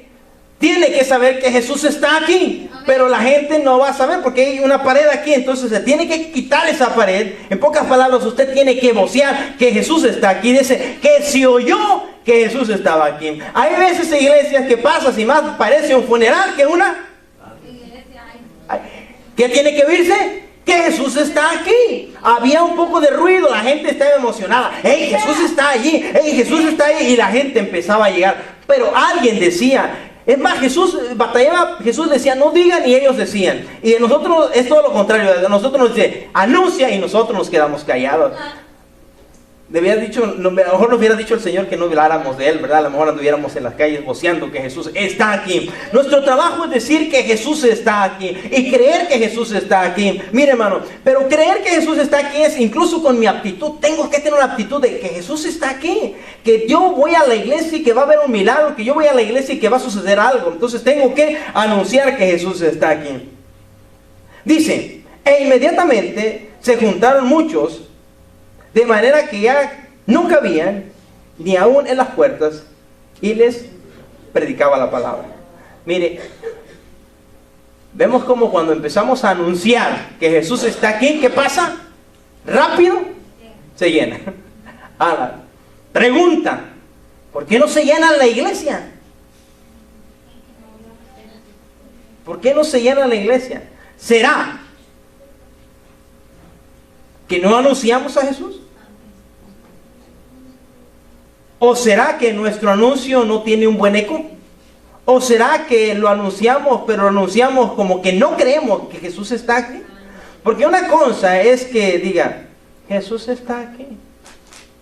tiene que saber que Jesús está aquí. Amén. Pero la gente no va a saber porque hay una pared aquí, entonces se tiene que quitar esa pared. En pocas palabras, usted tiene que vocear que Jesús está aquí. Dice que se oyó que Jesús estaba aquí. Hay veces en iglesias que pasa, si más parece un funeral que una... ¿Qué tiene que oírse? Que Jesús está aquí. Había un poco de ruido, la gente estaba emocionada. ¡Hey, Jesús está allí! ¡Hey, Jesús está ahí! Y la gente empezaba a llegar. Pero alguien decía: Es más, Jesús batallaba, Jesús decía, no digan, y ellos decían. Y de nosotros es todo lo contrario, de nosotros nos dice, anuncia, y nosotros nos quedamos callados. A lo mejor nos hubiera dicho el Señor que no habláramos de Él, ¿verdad? A lo mejor anduviéramos en las calles voceando que Jesús está aquí. Nuestro trabajo es decir que Jesús está aquí y creer que Jesús está aquí. Mire, hermano, pero creer que Jesús está aquí es incluso con mi aptitud. Tengo que tener una aptitud de que Jesús está aquí, que yo voy a la iglesia y que va a haber un milagro, que yo voy a la iglesia y que va a suceder algo. Entonces tengo que anunciar que Jesús está aquí. Dice, e inmediatamente se juntaron muchos, de manera que ya no cabían ni aún en las puertas, y les predicaba la palabra. Mire, vemos como cuando empezamos a anunciar que Jesús está aquí, ¿qué pasa? Rápido se llena. Ahora, pregunta, ¿por qué no se llena la iglesia? ¿Por qué no se llena la iglesia? ¿Será que no anunciamos a Jesús? ¿O será que nuestro anuncio no tiene un buen eco? ¿O será que lo anunciamos, pero lo anunciamos como que no creemos que Jesús está aquí? Porque una cosa es que diga, Jesús está aquí.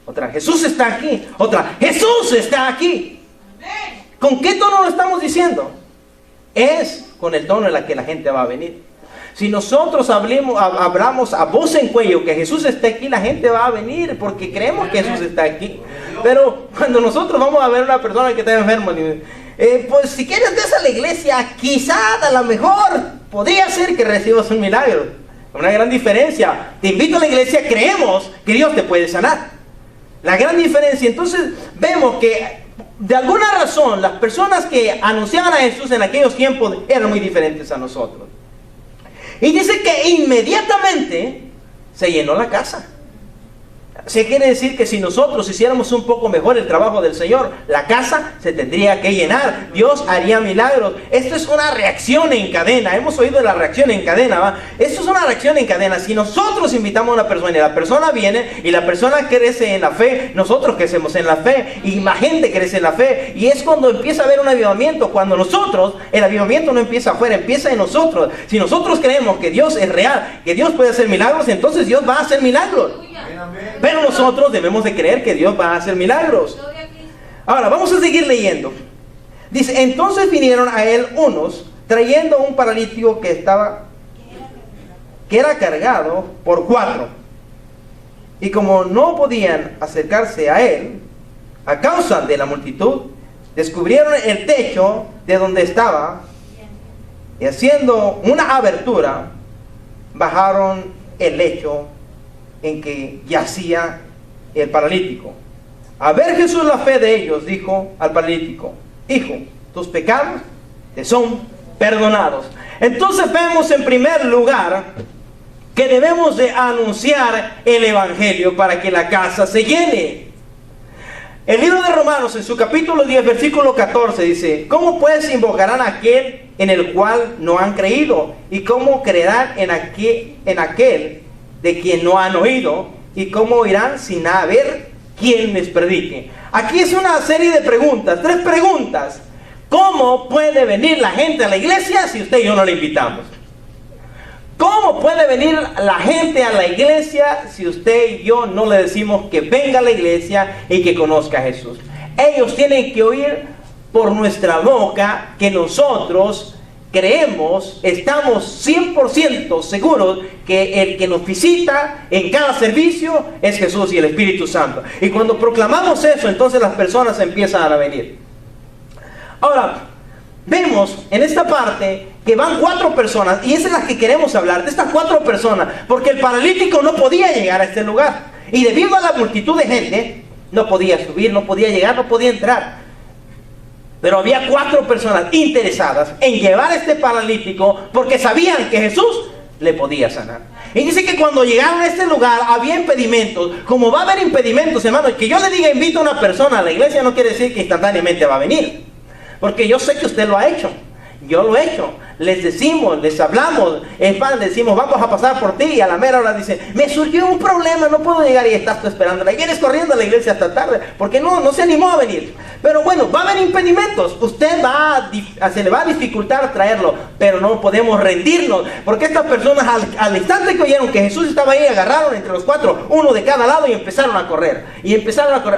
Otra, Jesús está aquí. Otra, Jesús está aquí. ¿Con qué tono lo estamos diciendo? Es con el tono en el que la gente va a venir. Si nosotros hablamos a voz en cuello que Jesús está aquí, la gente va a venir porque creemos que Jesús está aquí. Pero cuando nosotros vamos a ver a una persona que está enferma, pues si quieres ves a la iglesia, quizás a lo mejor podría ser que recibas un milagro. Una gran diferencia. Te invito a la iglesia, creemos que Dios te puede sanar. La gran diferencia. Entonces vemos que de alguna razón las personas que anunciaban a Jesús en aquellos tiempos eran muy diferentes a nosotros. Y dice que inmediatamente se llenó la casa. Se quiere decir que si nosotros hiciéramos un poco mejor el trabajo del Señor, la casa se tendría que llenar. Dios haría milagros. Esto es una reacción en cadena. Hemos oído de la reacción en cadena, ¿va? Esto es una reacción en cadena. Si nosotros invitamos a una persona y la persona viene y la persona crece en la fe, nosotros crecemos en la fe y más gente crece en la fe. Y es cuando empieza a haber un avivamiento. Cuando nosotros, el avivamiento no empieza afuera, empieza en nosotros. Si nosotros creemos que Dios es real, que Dios puede hacer milagros, entonces Dios va a hacer milagros. Pero nosotros debemos de creer que Dios va a hacer milagros. Ahora, vamos a seguir leyendo. Dice, entonces vinieron a él unos, trayendo un paralítico que era cargado por 4. Y como no podían acercarse a él, a causa de la multitud, descubrieron el techo de donde estaba, y haciendo una abertura, bajaron el lecho en que yacía el paralítico. A ver Jesús la fe de ellos, dijo al paralítico, hijo, tus pecados te son perdonados. Entonces vemos en primer lugar que debemos de anunciar el evangelio para que la casa se llene. El libro de Romanos en su capítulo 10 versículo 14 dice, ¿cómo pues invocarán a aquel en el cual no han creído? ¿Y cómo creerán en aquel de quien no han oído? ¿Y cómo oirán sin haber quien les predique? Aquí es una serie de preguntas, 3 preguntas. ¿Cómo puede venir la gente a la iglesia si usted y yo no la invitamos? ¿Cómo puede venir la gente a la iglesia si usted y yo no le decimos que venga a la iglesia y que conozca a Jesús? Ellos tienen que oír por nuestra boca que nosotros creemos, estamos 100% seguros que el que nos visita en cada servicio es Jesús y el Espíritu Santo. Y cuando proclamamos eso, entonces las personas empiezan a venir. Ahora, vemos en esta parte que van 4 personas, y esas es las que queremos hablar, de estas 4 personas, porque el paralítico no podía llegar a este lugar. Y debido a la multitud de gente, no podía subir, no podía llegar, no podía entrar. Pero había 4 personas interesadas en llevar a este paralítico porque sabían que Jesús le podía sanar. Y dice que cuando llegaron a este lugar había impedimentos. Como va a haber impedimentos, hermanos, que yo le diga invito a una persona a la iglesia no quiere decir que instantáneamente va a venir. Porque yo sé que usted lo ha hecho. Yo lo he hecho. Les decimos, les hablamos, les decimos, vamos a pasar por ti, y a la mera hora dicen, me surgió un problema, no puedo llegar, y estás tú esperándola, y vienes corriendo a la iglesia hasta tarde, porque no se animó a venir. Pero bueno, va a haber impedimentos, usted se le va a dificultar traerlo, pero no podemos rendirnos, porque estas personas al instante que oyeron que Jesús estaba ahí, agarraron entre los cuatro, uno de cada lado, y empezaron a correr,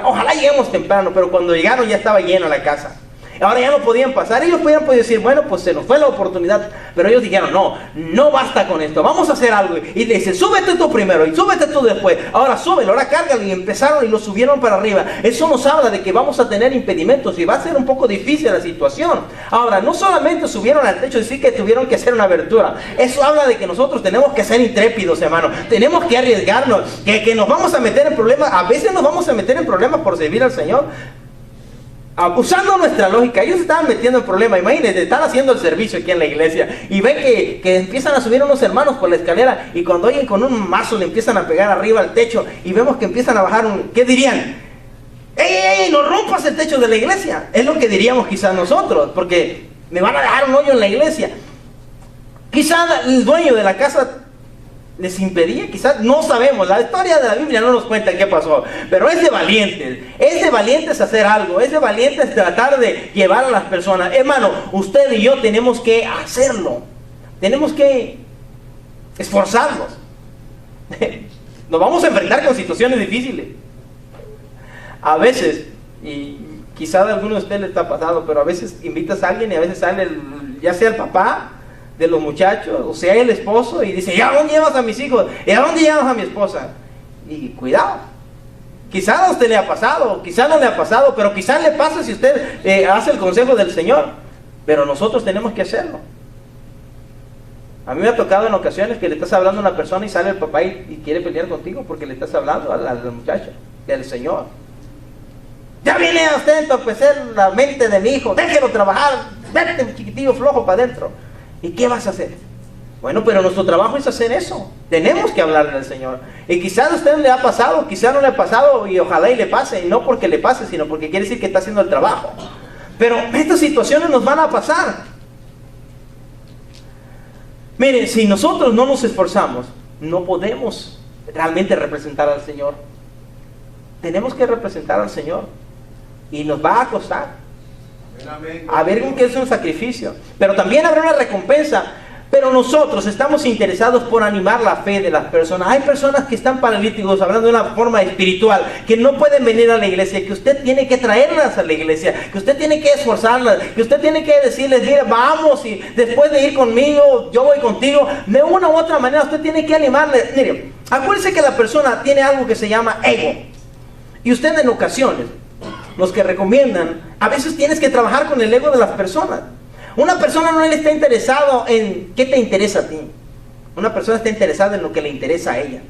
ojalá lleguemos temprano, pero cuando llegaron ya estaba llena la casa. Ahora ya no podían pasar. Ellos podían decir, bueno, pues se nos fue la oportunidad. Pero ellos dijeron, no basta con esto, vamos a hacer algo. Y le dicen, súbete tú primero y súbete tú después. Ahora súbelo, ahora cárgalo. Y empezaron y lo subieron para arriba. Eso nos habla de que vamos a tener impedimentos y va a ser un poco difícil la situación. Ahora, no solamente subieron al techo y sí que tuvieron que hacer una abertura. Eso habla de que nosotros tenemos que ser intrépidos, hermano. Tenemos que arriesgarnos, que nos vamos a meter en problemas. A veces nos vamos a meter en problemas por servir al Señor. Usando nuestra lógica, ellos estaban metiendo en problemas. Imagínense, están haciendo el servicio aquí en la iglesia y ven que empiezan a subir unos hermanos por la escalera, y cuando oyen con un mazo le empiezan a pegar arriba al techo, y vemos que empiezan a bajar ¿qué dirían? ¡Ey, no rompas el techo de la iglesia! Es lo que diríamos quizás nosotros, porque me van a dejar un hoyo en la iglesia. Quizás el dueño de la casa les impedía, quizás, no sabemos, la historia de la Biblia no nos cuenta qué pasó, pero es de valientes hacer algo, es de valientes tratar de llevar a las personas. Hermano, usted y yo tenemos que hacerlo, tenemos que esforzarnos. Nos vamos a enfrentar con situaciones difíciles. A veces, y quizás a alguno de ustedes le está pasado, pero a veces invitas a alguien y a veces sale ya sea el papá de los muchachos, o sea el esposo, y dice, ¿y a dónde llevas a mis hijos? ¿Y a dónde llevas a mi esposa? Y cuidado, quizás a usted le ha pasado, quizás no le ha pasado, pero quizás le pase si usted hace el consejo del Señor, pero nosotros tenemos que hacerlo. A mí me ha tocado en ocasiones que le estás hablando a una persona y sale el papá y quiere pelear contigo porque le estás hablando al muchacho, del Señor. Ya viene a usted a entorpecer la mente de mi hijo, déjelo trabajar, vete chiquitillo flojo para adentro. ¿Y qué vas a hacer? Bueno, pero nuestro trabajo es hacer eso. Tenemos que hablarle al Señor. Y quizás a usted le ha pasado, quizás no le ha pasado, y ojalá y le pase. Y no porque le pase, sino porque quiere decir que está haciendo el trabajo. Pero estas situaciones nos van a pasar. Miren, si nosotros no nos esforzamos, no podemos realmente representar al Señor. Tenemos que representar al Señor. Y nos va a costar. A ver con qué es un sacrificio, pero también habrá una recompensa. Pero nosotros estamos interesados por animar la fe de las personas. Hay personas que están paralíticos, hablando de una forma espiritual, que no pueden venir a la iglesia, que usted tiene que traerlas a la iglesia, que usted tiene que esforzarlas, que usted tiene que decirles, mira, vamos, y después de ir conmigo, yo voy contigo. De una u otra manera usted tiene que animarle. Mire, acuérdese que la persona tiene algo que se llama ego, y usted en ocasiones, los que recomiendan, a veces tienes que trabajar con el ego de las personas. Una persona no le está interesado en qué te interesa a ti. Una persona está interesada en lo que le interesa a ella.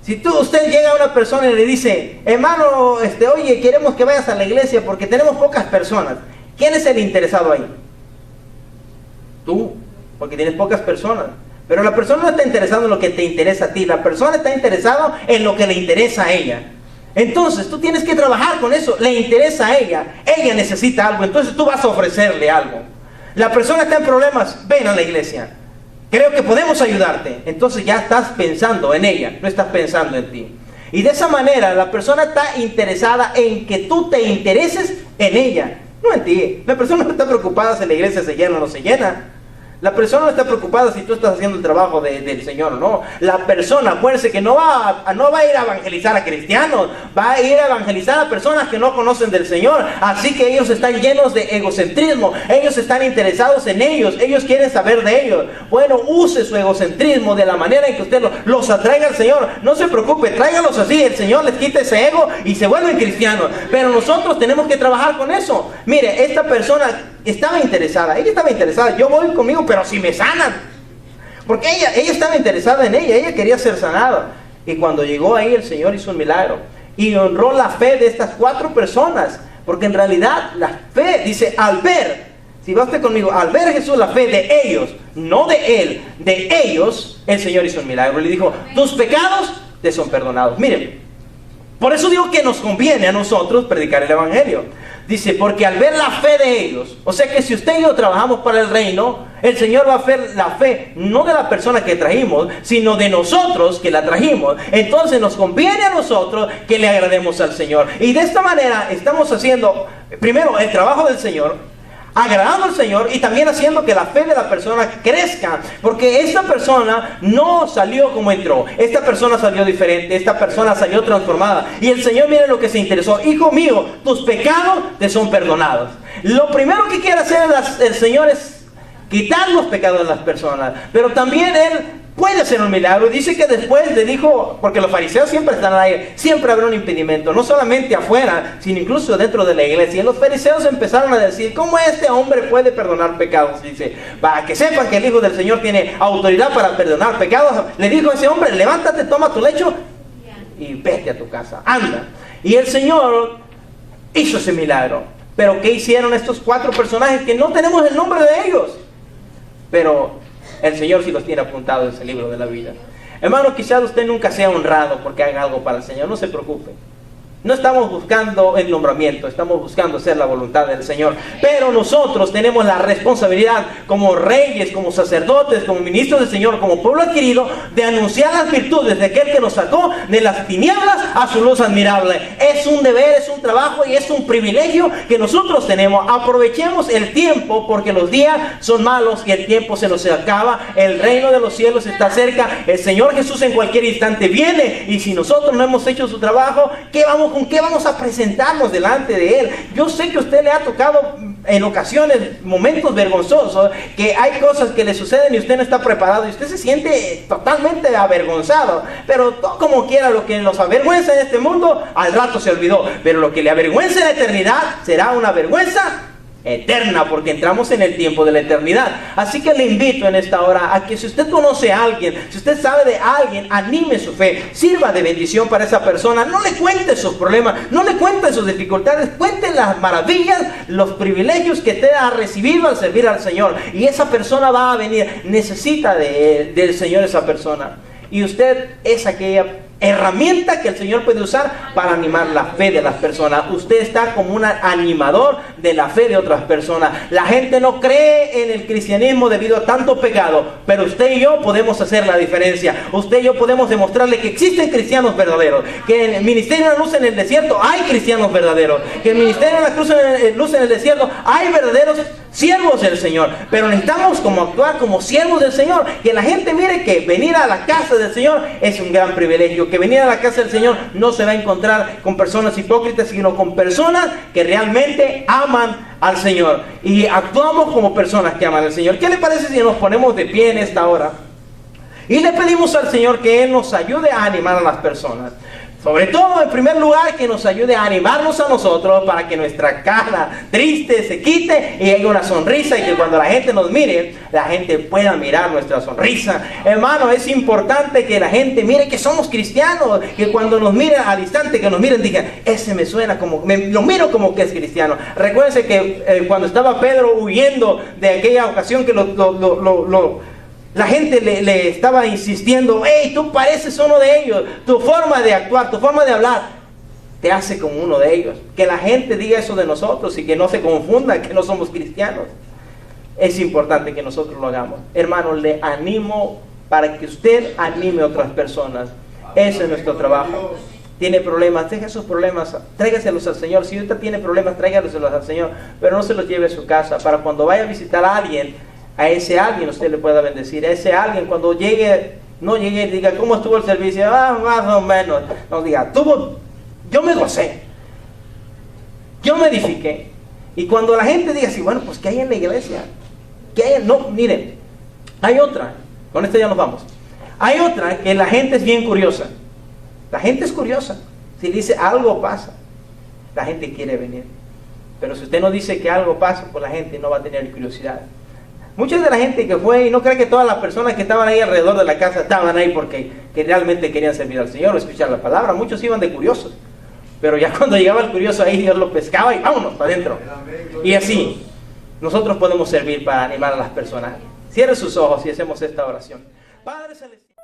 Si usted llega a una persona y le dice, hermano, oye, queremos que vayas a la iglesia porque tenemos pocas personas. ¿Quién es el interesado ahí? Tú, porque tienes pocas personas. Pero la persona no está interesada en lo que te interesa a ti. La persona está interesada en lo que le interesa a ella. Entonces tú tienes que trabajar con eso. Le interesa a ella necesita algo, entonces tú vas a ofrecerle algo. La persona está en problemas, ven a la iglesia, creo que podemos ayudarte. Entonces ya estás pensando en ella, no estás pensando en ti. Y de esa manera la persona está interesada en que tú te intereses en ella, no en ti. La persona no está preocupada si la iglesia se llena o no se llena. La persona no está preocupada si tú estás haciendo el trabajo del Señor o no. La persona, acuérdense que no va a ir a evangelizar a cristianos, va a ir a evangelizar a personas que no conocen del Señor. Así que ellos están llenos de egocentrismo, ellos están interesados en ellos quieren saber de ellos. Bueno, use su egocentrismo de la manera en que usted los atraiga al Señor. No se preocupe, tráigalos así, el Señor les quita ese ego y se vuelven cristianos. Pero nosotros tenemos que trabajar con eso. Mire, esta persona estaba interesada, ella estaba interesada, yo voy conmigo, pero si me sanan, porque ella estaba interesada en ella quería ser sanada. Y cuando llegó ahí, el Señor hizo un milagro y honró la fe de estas 4 personas, porque en realidad la fe, dice, al ver, si va usted conmigo, al ver Jesús la fe de ellos, no de él, de ellos, el Señor hizo un milagro. Le dijo, tus pecados te son perdonados. Miren, Por eso digo que nos conviene a nosotros predicar el evangelio. Dice, porque al ver la fe de ellos, o sea que si usted y yo trabajamos para el reino, el Señor va a ver la fe, no de la persona que trajimos, sino de nosotros que la trajimos. Entonces nos conviene a nosotros que le agrademos al Señor. Y de esta manera estamos haciendo, primero, el trabajo del Señor, agradando al Señor, y también haciendo que la fe de la persona crezca, porque esta persona no salió como entró, esta persona salió diferente, esta persona salió transformada, y el Señor, mire lo que se interesó: hijo mío, tus pecados te son perdonados. Lo primero que quiere hacer el Señor es quitar los pecados de las personas, pero también Él puede hacer un milagro. Dice que después le dijo, porque los fariseos siempre están ahí, siempre habrá un impedimento, no solamente afuera, sino incluso dentro de la iglesia. Y los fariseos empezaron a decir: ¿cómo este hombre puede perdonar pecados? Dice, para que sepan que el Hijo del Señor tiene autoridad para perdonar pecados, le dijo a ese hombre: levántate, toma tu lecho y vete a tu casa, anda. Y el Señor hizo ese milagro. Pero ¿qué hicieron estos 4 personajes que no tenemos el nombre de ellos? Pero el Señor sí los tiene apuntados en ese libro de la vida. Hermano, quizás usted nunca sea honrado porque haga algo para el Señor. No se preocupe. No estamos buscando el nombramiento, estamos buscando hacer la voluntad del Señor. Pero nosotros tenemos la responsabilidad como reyes, como sacerdotes, como ministros del Señor, como pueblo adquirido, de anunciar las virtudes de aquel que nos sacó de las tinieblas a su luz admirable. Es un deber, es un trabajo y es un privilegio que nosotros tenemos. Aprovechemos el tiempo, porque los días son malos y el tiempo se nos acaba. El reino de los cielos está cerca. El Señor Jesús en cualquier instante viene, y si nosotros no hemos hecho su trabajo, ¿con qué vamos a presentarnos delante de Él? Yo sé que a usted le ha tocado en ocasiones momentos vergonzosos, que hay cosas que le suceden y usted no está preparado y usted se siente totalmente avergonzado. Pero todo como quiera, lo que nos avergüenza en este mundo, al rato se olvidó. Pero lo que le avergüenza en la eternidad será una vergüenza eterna, porque entramos en el tiempo de la eternidad. Así que le invito en esta hora a que, si usted conoce a alguien, si usted sabe de alguien, anime su fe, sirva de bendición para esa persona. No le cuente sus problemas, no le cuente sus dificultades, cuente las maravillas, los privilegios que usted ha recibido al servir al Señor, y esa persona va a venir. Necesita del Señor esa persona, y usted es aquella herramienta que el Señor puede usar para animar la fe de las personas. Usted está como un animador de la fe de otras personas. La gente no cree en el cristianismo debido a tanto pecado, pero usted y yo podemos hacer la diferencia. Usted y yo podemos demostrarle que existen cristianos verdaderos, que en el ministerio de la luz en el desierto hay cristianos verdaderos, que en el ministerio de la cruz luz en el desierto hay verdaderos siervos del Señor. Pero necesitamos actuar como siervos del Señor, que la gente mire que venir a la casa del Señor es un gran privilegio, que venir a la casa del Señor no se va a encontrar con personas hipócritas, sino con personas que realmente aman al Señor, y actuamos como personas que aman al Señor. ¿Qué le parece si nos ponemos de pie en esta hora y le pedimos al Señor que Él nos ayude a animar a las personas? Sobre todo, en primer lugar, que nos ayude a animarnos a nosotros, para que nuestra cara triste se quite y haya una sonrisa, y que cuando la gente nos mire, la gente pueda mirar nuestra sonrisa. Hermano, es importante que la gente mire que somos cristianos, que cuando nos miren, al instante que nos miren, digan: ese me suena como, lo miro como que es cristiano. Recuérdense que cuando estaba Pedro huyendo de aquella ocasión que la gente le estaba insistiendo: hey, tú pareces uno de ellos, tu forma de actuar, tu forma de hablar te hace como uno de ellos. Que la gente diga eso de nosotros y que no se confunda que no somos cristianos. Es importante que nosotros lo hagamos. Hermano, le animo para que usted anime a otras personas. Ese es nuestro trabajo. Tiene problemas, deje sus problemas, tráigaselos al Señor. Si usted tiene problemas, tráigaselos al Señor, pero no se los lleve a su casa, para cuando vaya a visitar a alguien, a ese alguien usted le pueda bendecir. A ese alguien, cuando llegue, no llegue y diga: ¿cómo estuvo el servicio? Más o menos. No diga: yo me gocé, yo me edifiqué. Y cuando la gente diga así: bueno, pues ¿qué hay en la iglesia? ¿Qué hay? No, miren, hay otra, con esto ya nos vamos. Hay otra que la gente es bien curiosa. La gente es curiosa. Si dice algo pasa, la gente quiere venir. Pero si usted no dice que algo pasa, pues la gente no va a tener curiosidad. Mucha de la gente que fue, y no cree que todas las personas que estaban ahí alrededor de la casa estaban ahí porque realmente querían servir al Señor o escuchar la palabra. Muchos iban de curiosos, pero ya cuando llegaba el curioso ahí, Dios lo pescaba y vámonos para adentro. Y así nosotros podemos servir para animar a las personas. Cierre sus ojos y hacemos esta oración. Padre Celestial.